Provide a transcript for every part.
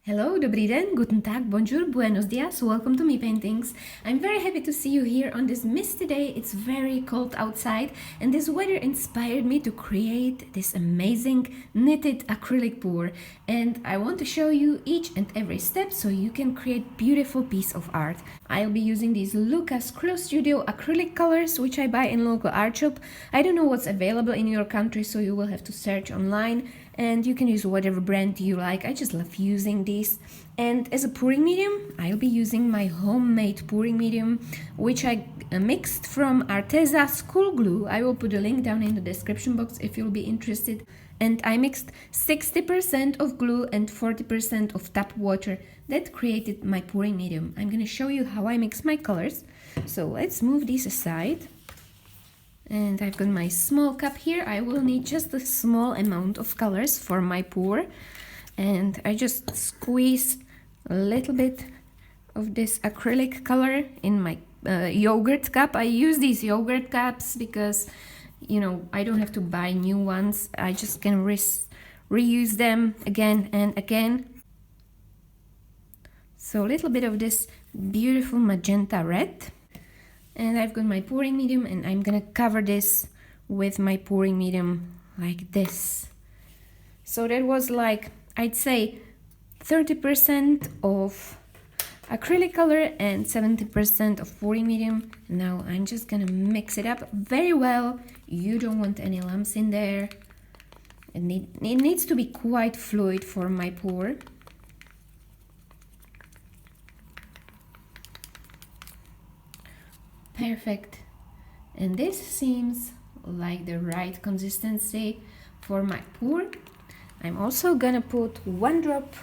Hello, dobrý den, guten tag, bonjour, buenos dias, welcome to Me Paintings. I'm very happy to see you here on this misty day. It's very cold outside and this weather inspired me to create this amazing knitted acrylic pour. And I want to show you each and every step so you can create beautiful piece of art. I'll be using these Lucas Krill Studio acrylic colors which I buy in local art shop. I don't know what's available in your country, so you will have to search online. And you can use whatever brand you like. I just love using these. And as a pouring medium, I'll be using my homemade pouring medium, which I mixed from Arteza School Glue. I will put a link down in the description box if you'll be interested. And I mixed 60% of glue and 40% of tap water. That created my pouring medium. I'm gonna show you how I mix my colors. So let's move these aside. And I've got my small cup here. I will need just a small amount of colors for my pour. And I just squeeze a little bit of this acrylic color in my yogurt cup. I use these yogurt cups because, you know, I don't have to buy new ones. I just can reuse them again and again. So a little bit of this beautiful magenta red. And I've got my pouring medium and I'm gonna cover this with my pouring medium like this. So that was like, I'd say 30% of acrylic color and 70% of pouring medium. Now I'm just gonna mix it up very well. You don't want any lumps in there. It needs to be quite fluid for my pour. Perfect. And this seems like the right consistency for my pour. I'm also gonna put 1 drop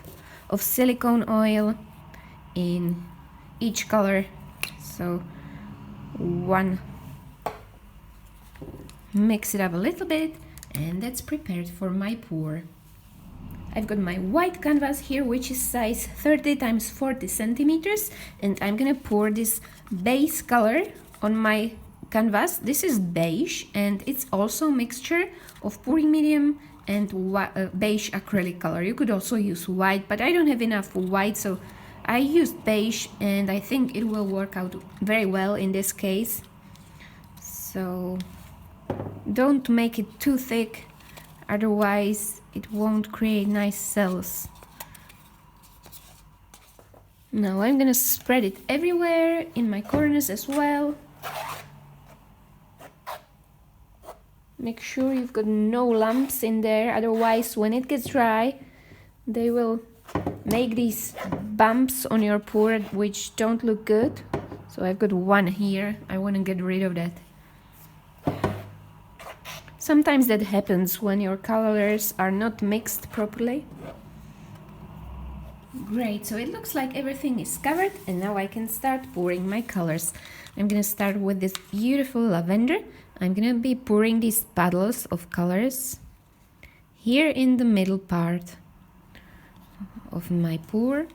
of silicone oil in each color. So one, mix it up a little bit, and that's prepared for my pour. I've got my white canvas here, which is size 30 x 40 centimeters, and I'm gonna pour this base color on my canvas. This is beige, and it's also a mixture of pouring medium and beige acrylic color. You could also use white, but I don't have enough white, so I used beige, and I think it will work out very well in this case. So don't make it too thick, otherwise it won't create nice cells. Now I'm gonna spread it everywhere, in my corners as well. Make sure you've got no lumps in there, otherwise when it gets dry they will make these bumps on your pour which don't look good. So I've got one here, I want to get rid of that. Sometimes that happens when your colors are not mixed properly. Great, so it looks like everything is covered, and now I can start pouring my colors. I'm gonna start with this beautiful lavender. I'm gonna be pouring these puddles of colors here in the middle part of my pour.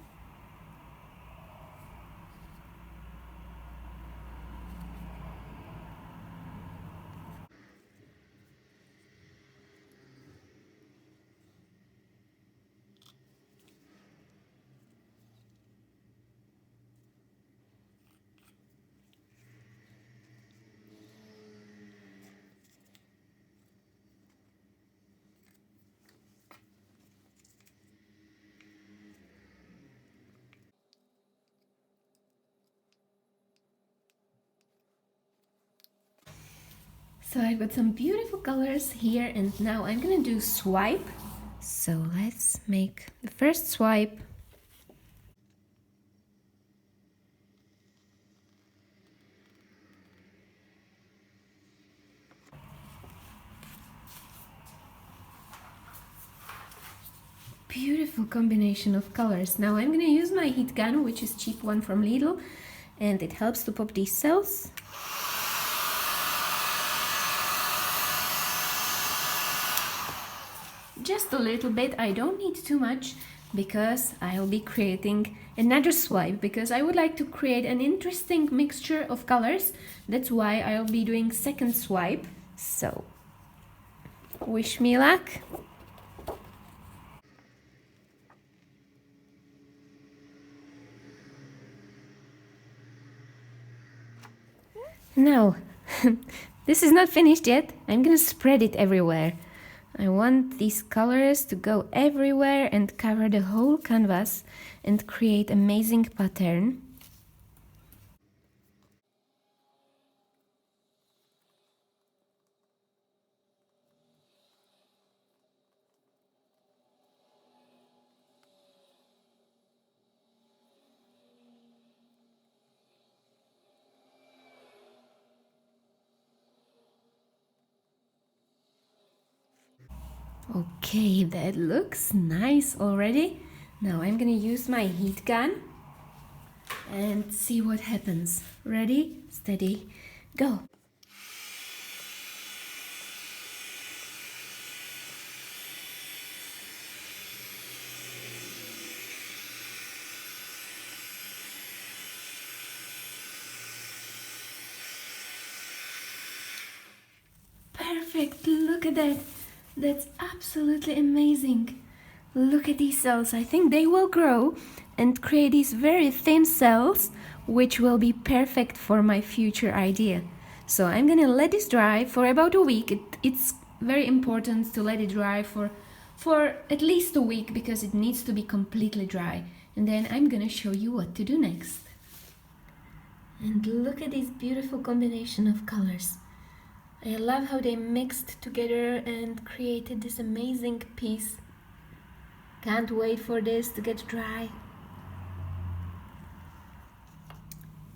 So I've got some beautiful colors here, and now I'm gonna do swipe. So let's make the first swipe. Beautiful combination of colors. Now I'm gonna use my heat gun, which is cheap one from Lidl, and it helps to pop these cells. Just a little bit, I don't need too much, because I'll be creating another swipe, because I would like to create an interesting mixture of colors. That's why I'll be doing second swipe. So wish me luck. Now, this is not finished yet. I'm gonna spread it everywhere. I want these colors to go everywhere and cover the whole canvas and create amazing pattern. Okay, that looks nice already. Now I'm gonna use my heat gun and see what happens. Ready, steady, go. Perfect, look at that. That's absolutely amazing. Look at these cells. I think they will grow and create these very thin cells, which will be perfect for my future idea. So I'm gonna let this dry for about a week. It's very important to let it dry for at least a week because it needs to be completely dry. And then I'm gonna show you what to do next. And look at this beautiful combination of colors. I love how they mixed together and created this amazing piece. Can't wait for this to get dry.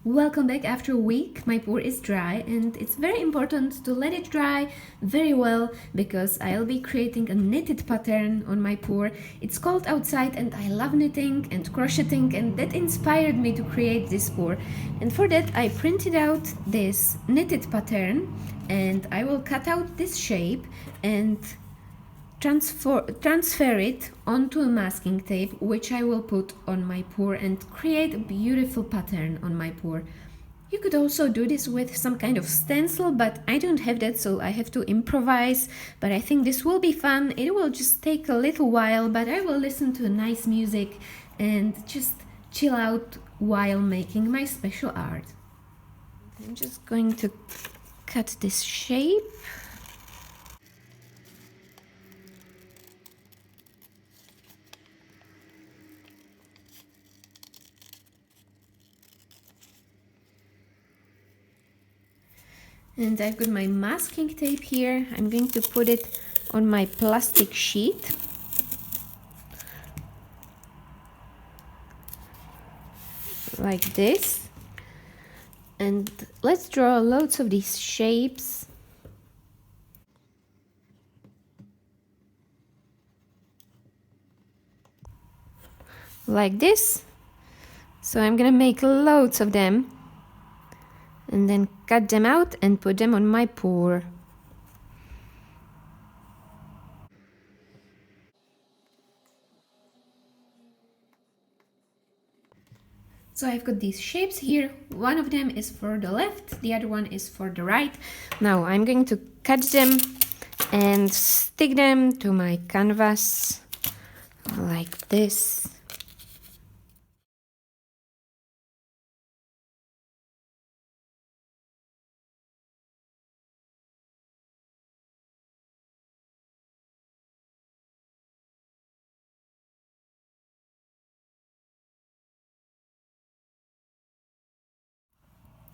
Welcome back after a week. My pour is dry and it's very important to let it dry very well because I'll be creating a knitted pattern on my pour. It's cold outside and I love knitting and crocheting, and that inspired me to create this pour. And for that I printed out this knitted pattern and I will cut out this shape and transfer it onto a masking tape, which I will put on my pour and create a beautiful pattern on my pour. You could also do this with some kind of stencil, but I don't have that, so I have to improvise. But I think this will be fun. It will just take a little while, but I will listen to nice music and just chill out while making my special art. I'm just going to cut this shape. And I've got my masking tape here. I'm going to put it on my plastic sheet. Like this. And let's draw loads of these shapes. Like this. So I'm gonna make loads of them and then cut them out and put them on my pour. So I've got these shapes here. One of them is for the left, the other one is for the right. Now I'm going to cut them and stick them to my canvas like this.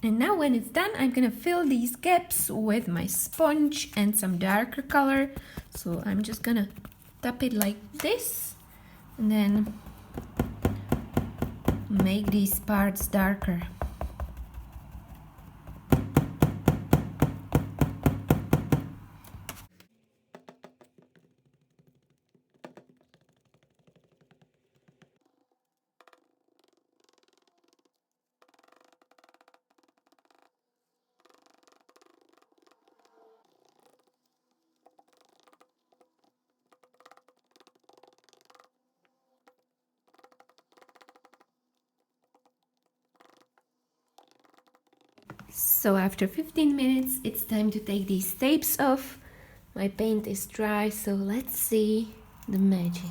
And now when it's done, I'm gonna fill these gaps with my sponge and some darker color. So I'm just gonna tap it like this and then make these parts darker. So after 15 minutes, it's time to take these tapes off. My paint is dry, so let's see the magic.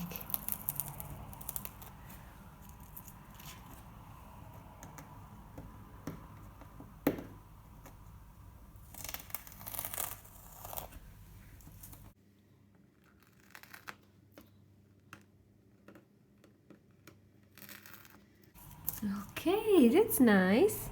Okay, that's nice.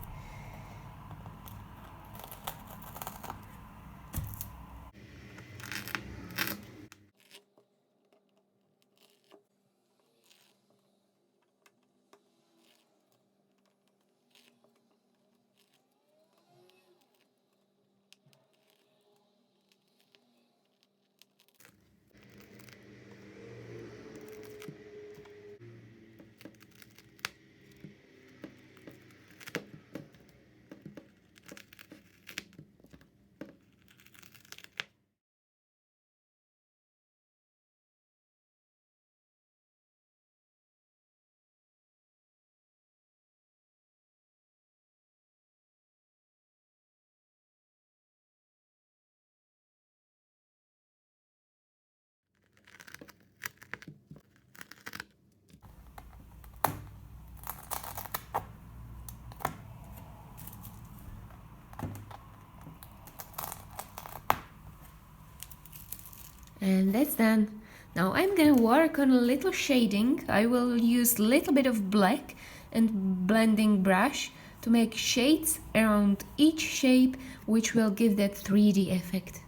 And that's done. Now I'm gonna work on a little shading. I will use a little bit of black and blending brush to make shades around each shape, which will give that 3D effect.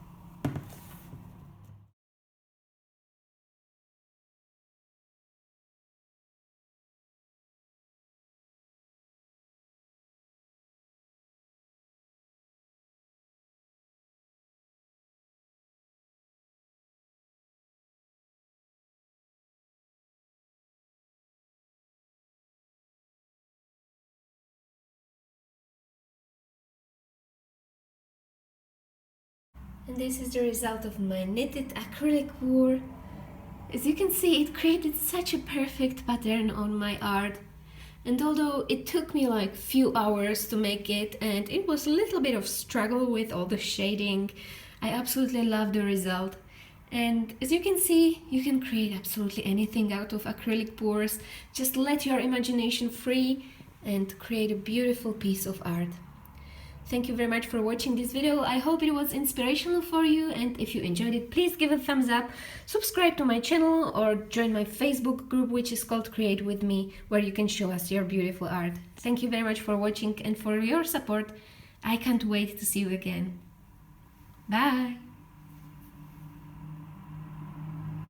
And this is the result of my knitted acrylic pour. As you can see, it created such a perfect pattern on my art. And although it took me like few hours to make it and it was a little bit of struggle with all the shading, I absolutely love the result. And as you can see, you can create absolutely anything out of acrylic pours. Just let your imagination free and create a beautiful piece of art. Thank you very much for watching this video. I hope it was inspirational for you, and if you enjoyed it, please give a thumbs up, subscribe to my channel or join my Facebook group, which is called Create With Me, where you can show us your beautiful art. Thank you very much for watching and for your support. I can't wait to see you again. Bye!